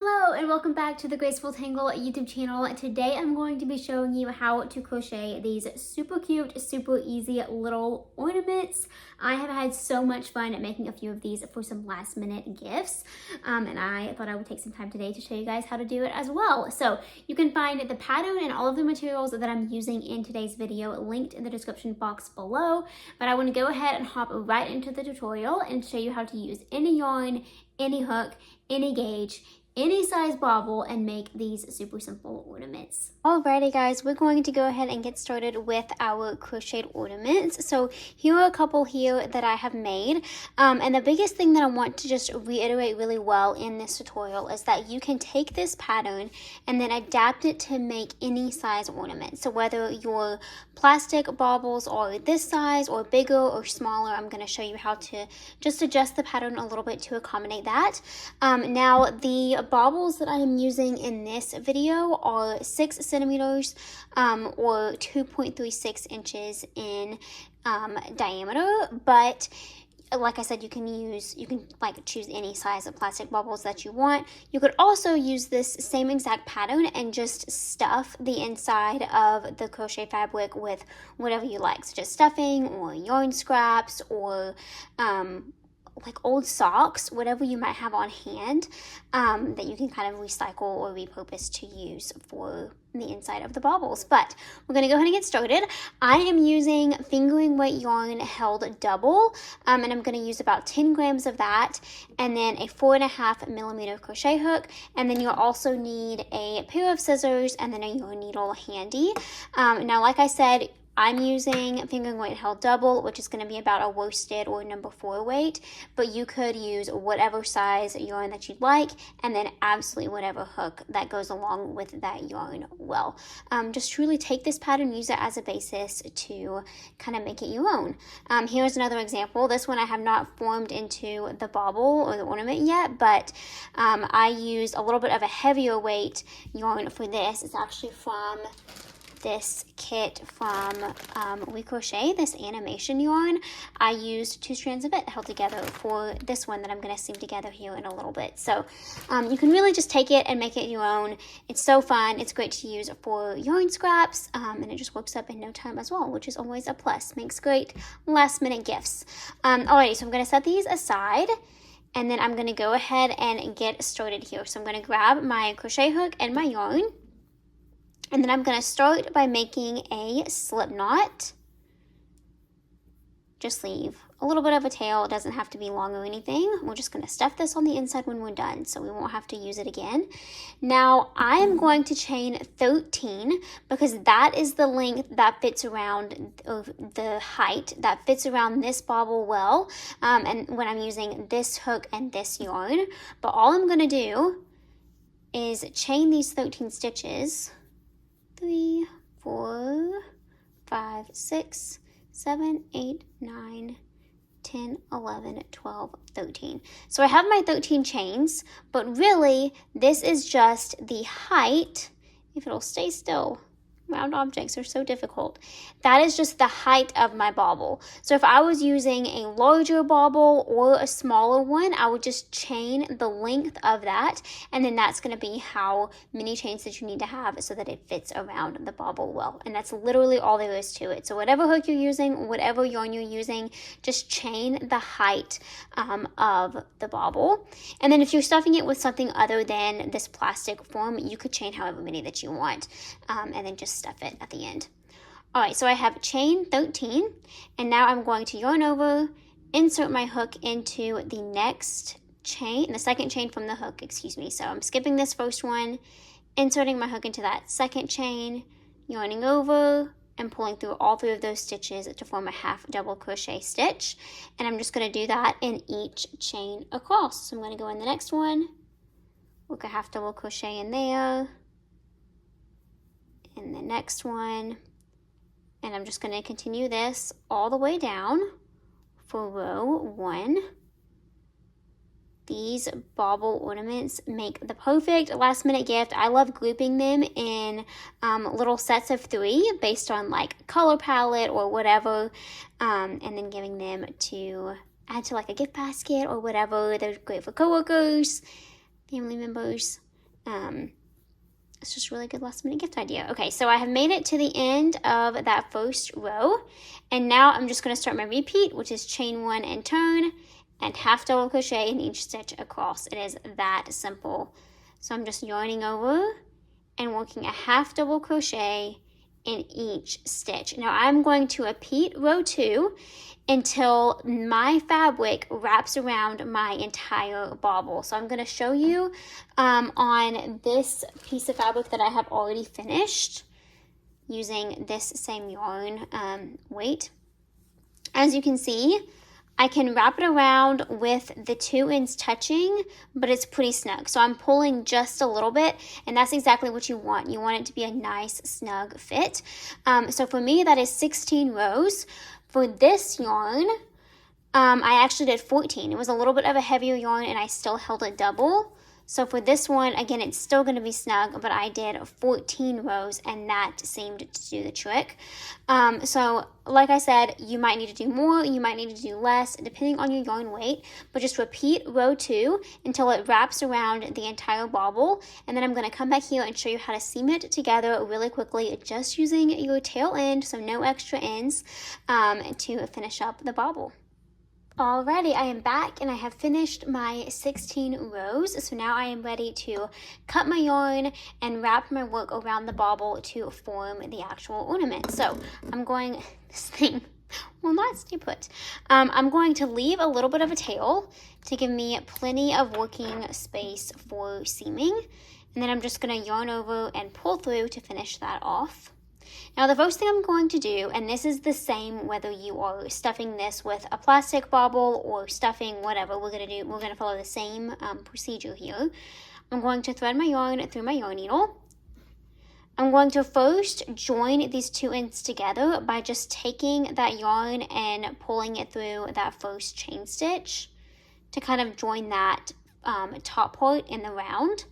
Hello and welcome back to the Graceful Tangle YouTube channel. Today I'm going to be showing you how to crochet these super cute, super easy little ornaments. I have had so much fun at making a few of these for some last minute gifts, and I thought I would take some time today to show you guys how to do it as well. So you can find the pattern and all of the materials that I'm using in today's video linked in the description box below, but I want to go ahead and hop right into the tutorial and show you how to use any yarn, any hook, any gauge, any size bobble, and make these super simple ornaments. Alrighty guys, we're going to go ahead and get started with our crocheted ornaments. So here are a couple here that I have made, and the biggest thing that I want to just reiterate really well in this tutorial is that you can take this pattern and then adapt it to make any size ornament. So whether your plastic baubles are this size or bigger or smaller, I'm going to show you how to just adjust the pattern a little bit to accommodate that. Now the baubles that I am using in this video are 6 centimeters or 2.36 inches in diameter, but like I said, you can choose any size of plastic bubbles that you want. You could also use this same exact pattern and just stuff the inside of the crochet fabric with whatever you like, such as stuffing or yarn scraps or like old socks, whatever you might have on hand that you can kind of recycle or repurpose to use for the inside of the baubles. But we're going to go ahead and get started. I am using fingering weight yarn held double, and I'm going to use about 10 grams of that, and then a 4.5 millimeter crochet hook, and then you'll also need a pair of scissors and then a yarn needle handy. Now, like I said, I'm using fingering weight held double, which is going to be about a worsted or number 4 weight, but you could use whatever size yarn that you'd like, and then absolutely whatever hook that goes along with that yarn well. Just truly take this pattern, use it as a basis to kind of make it your own. Here's another example. This one I have not formed into the bauble or the ornament yet, but I used a little bit of a heavier weight yarn for this. It's actually from this kit from We Crochet, this animation yarn. I used 2 strands of it held together for this one that I'm going to seam together here in a little bit. So you can really just take it and make it your own. It's so fun. It's great to use for yarn scraps, and it just works up in no time as well, which is always a plus. Makes great last minute gifts. Alrighty, so I'm going to set these aside, and then I'm going to go ahead and get started here. So I'm going to grab my crochet hook and my yarn, and then I'm going to start by making a slip knot. Just leave a little bit of a tail. It doesn't have to be long or anything. We're just going to stuff this on the inside when we're done, so we won't have to use it again. Now I am going to chain 13 because that is the length that fits around, or the height that fits around this bobble well, and when I'm using this hook and this yarn. But all I'm going to do is chain these 13 stitches. 3, 4, 5, 6, 7, 8, 9, 10, 11, 12, 13. So I have my 13 chains, but really this is just the height. If it'll stay still. Round objects are so difficult. That is just the height of my bauble. So if I was using a larger bauble or a smaller one, I would just chain the length of that, and then that's going to be how many chains that you need to have so that it fits around the bauble well. And that's literally all there is to it. So whatever hook you're using, whatever yarn you're using, just chain the height of the bauble. And then if you're stuffing it with something other than this plastic form, you could chain however many that you want, and then just stuff it at the end. Alright, so I have chain 13, and now I'm going to yarn over, insert my hook into the next chain, the second chain from the hook, excuse me. So I'm skipping this first one, inserting my hook into that second chain, yarning over, and pulling through all 3 of those stitches to form a half double crochet stitch. And I'm just going to do that in each chain across. So I'm going to go in the next one, work a half double crochet in there, in the next one, and I'm just going to continue this all the way down for row 1. These bauble ornaments make the perfect last minute gift. I love grouping them in little sets of 3 based on like color palette or whatever, and then giving them to add to like a gift basket or whatever. They're great for coworkers, family members. It's just a really good last minute gift idea. Okay, so I have made it to the end of that first row, and now I'm just going to start my repeat, which is chain 1 and turn, and half double crochet in each stitch across. It is that simple. So I'm just yarning over and working a half double crochet in each stitch. Now I'm going to repeat row 2 until my fabric wraps around my entire bauble. So I'm going to show you on this piece of fabric that I have already finished using this same yarn weight. As you can see, I can wrap it around with the 2 ends touching, but it's pretty snug. So I'm pulling just a little bit, and that's exactly what you want. You want it to be a nice, snug fit. So for me, that is 16 rows. For this yarn, I actually did 14. It was a little bit of a heavier yarn, and I still held it double. So for this one, again, it's still going to be snug, but I did 14 rows, and that seemed to do the trick. So like I said, you might need to do more, you might need to do less, depending on your yarn weight, but just repeat row 2 until it wraps around the entire bauble, and then I'm going to come back here and show you how to seam it together really quickly, just using your tail end, so no extra ends, to finish up the bauble. Alrighty, I am back and I have finished my 16 rows. So now I am ready to cut my yarn and wrap my work around the bauble to form the actual ornament. So I'm going, this thing will not stay put. I'm going to leave a little bit of a tail to give me plenty of working space for seaming. And then I'm just going to yarn over and pull through to finish that off. Now the first thing I'm going to do, and this is the same whether you are stuffing this with a plastic bauble or stuffing whatever we're going to follow the same procedure here. I'm going to thread my yarn through my yarn needle. I'm going to first join these 2 ends together by just taking that yarn and pulling it through that first chain stitch to kind of join that top part in the round.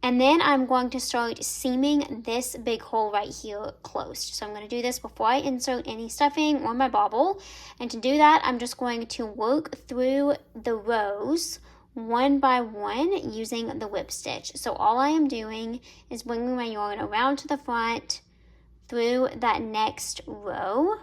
And then I'm going to start seaming this big hole right here closed. So I'm going to do this before I insert any stuffing or my bauble. And to do that, I'm just going to work through the rows one by one using the whip stitch. So all I am doing is bringing my yarn around to the front through that next row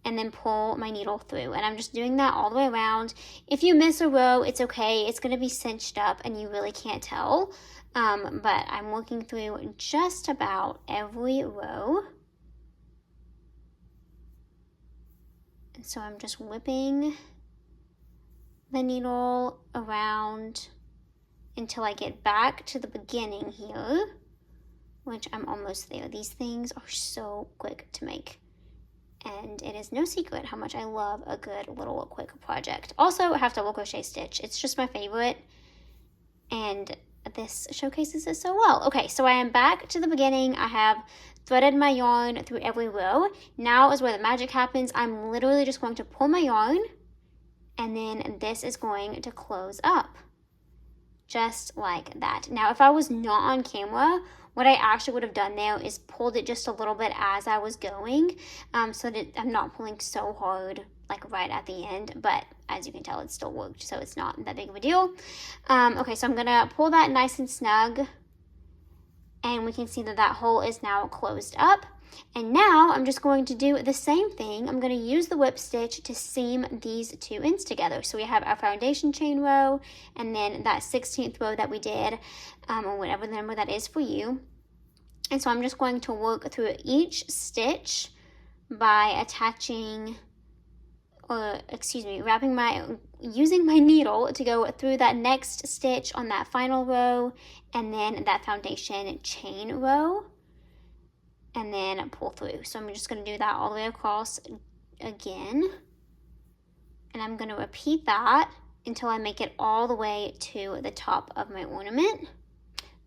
and then pull my needle through. And I'm just doing that all the way around. If you miss a row, it's okay. It's going to be cinched up and you really can't tell. But I'm working through just about every row. And so I'm just whipping the needle around until I get back to the beginning here, which I'm almost there. These things are so quick to make. And it is no secret how much I love a good little quick project. Also, half double crochet stitch. It's just my favorite. And this showcases it so well. Okay, so I am back to the beginning. I have threaded my yarn through every row. Now is where the magic happens. I'm literally just going to pull my yarn, and then this is going to close up. Just like that. Now, if I was not on camera, what I actually would have done there is pulled it just a little bit as I was going, so that I'm not pulling so hard like right at the end, but as you can tell, it still worked, so it's not that big of a deal. Okay, so I'm gonna pull that nice and snug, and we can see that that hole is now closed up. And now I'm just going to do the same thing. I'm going to use the whip stitch to seam these 2 ends together. So we have our foundation chain row and then that 16th row that we did, or whatever the number that is for you. And so I'm just going to work through each stitch by attaching, using my needle to go through that next stitch on that final row and then that foundation chain row. And then pull through. So I'm just going to do that all the way across again. And I'm going to repeat that until I make it all the way to the top of my ornament.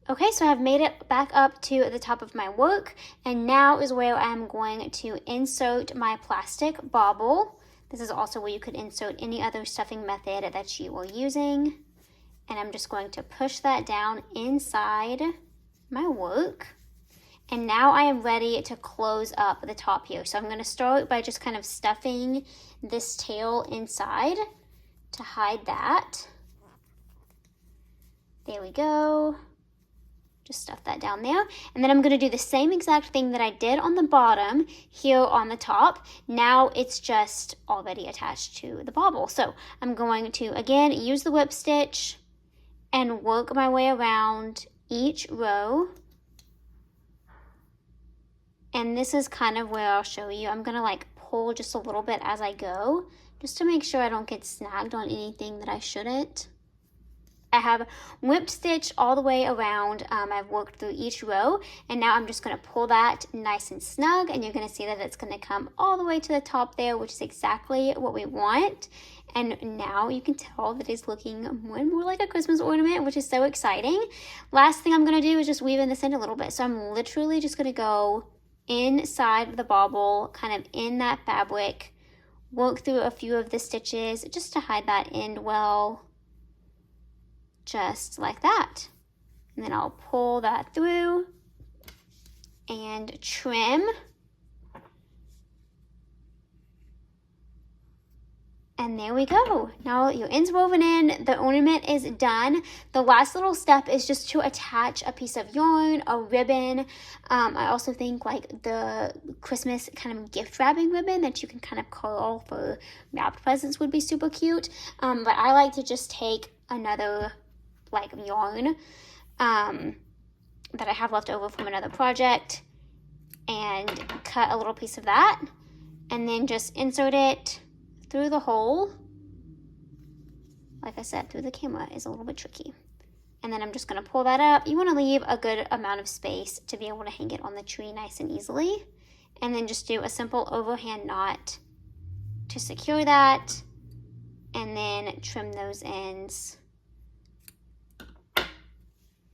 Okay, so I've made it back up to the top of my work. And now is where I'm going to insert my plastic bauble. This is also where you could insert any other stuffing method that you are using. And I'm just going to push that down inside my work. And now I am ready to close up the top here. So I'm going to start by just kind of stuffing this tail inside to hide that. There we go. Just stuff that down there. And then I'm going to do the same exact thing that I did on the bottom here on the top. Now it's just already attached to the bauble. So I'm going to, again, use the whip stitch and work my way around each row. And this is kind of where I'll show you. I'm going to like pull just a little bit as I go, just to make sure I don't get snagged on anything that I shouldn't. I have whipped stitch all the way around. I've worked through each row, and now I'm just going to pull that nice and snug, and you're going to see that it's going to come all the way to the top there, which is exactly what we want. And now you can tell that it's looking more and more like a Christmas ornament, which is so exciting. Last thing I'm going to do is just weave in this end a little bit. So I'm literally just going to go inside of the bauble, kind of in that fabric, work through a few of the stitches just to hide that end well. Just like that. And then I'll pull that through and trim. And there we go. Now your end's woven in, the ornament is done. The last little step is just to attach a piece of yarn, a ribbon. I also think like the Christmas kind of gift wrapping ribbon that you can kind of curl for wrapped presents would be super cute. But I like to just take another like yarn that I have left over from another project and cut a little piece of that and then just insert it through the hole. Like I said, through the camera is a little bit tricky. And then I'm just going to pull that up. You want to leave a good amount of space to be able to hang it on the tree nice and easily. And then just do a simple overhand knot to secure that, and then trim those ends.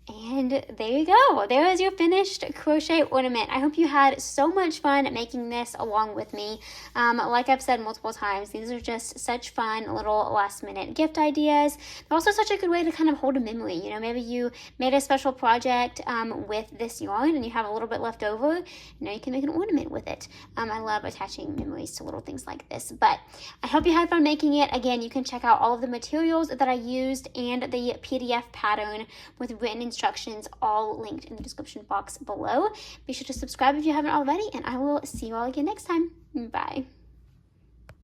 And there you go. There is your finished crochet ornament. I hope you had so much fun making this along with me. Like I've said multiple times, these are just such fun little last minute gift ideas. They're also such a good way to kind of hold a memory. You know, maybe you made a special project with this yarn and you have a little bit left over. You know, you can make an ornament with it. I love attaching memories to little things like this. But I hope you had fun making it. Again, you can check out all of the materials that I used and the PDF pattern with written instructions all linked in the description box below. Be sure to subscribe if you haven't already, and I will see you all again next time. Bye.